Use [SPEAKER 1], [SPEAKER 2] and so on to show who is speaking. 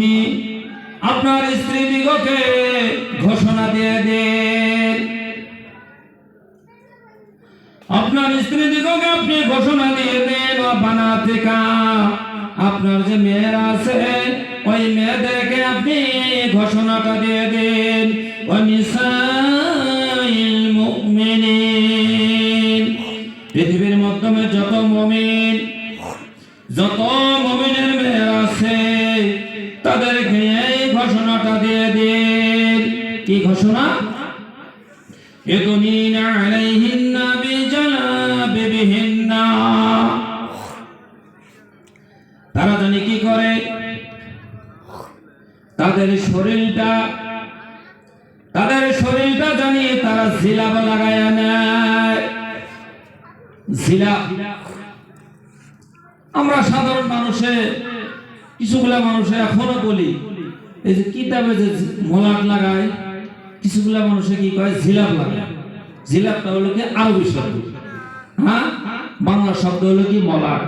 [SPEAKER 1] আপনি আপনার স্ত্রী দিগকে ঘোষণা দিয়ে দেন, আপনার স্ত্রী দিগকে আপনি ঘোষণা দিয়ে দেন, বানাতিকা আপনার যে মেয়েরা আছে ওই মেয়েদেরকে আপনি ঘোষণাটা দিয়ে দেন, নিসাইল মুমিনিন পৃথিবীর মাধ্যমে যত মুমিনের মেয়েরা আছে তাদেরকে এই ঘোষণাটা দিয়ে দেন। কি ঘোষণা? ইদনিনা আলাইহিন্না বিজালাবিহিন্না, তারা জানি কি করে, তাদের শরীরটা জানি তারা জিলাব লাগায়া নেয়। জিলাব আমরা সাধারণ কিছুগুলা মানুষে এখনো বলি, এই যে কিতাবে যে মলাট লাগায়, কিছুগুলা মানুষে কি কয় জিলাপ লাগায়। জিলাপটা হলো কি আরবি শব্দ, হ্যাঁ, বাংলা শব্দ হলো কি মলাট।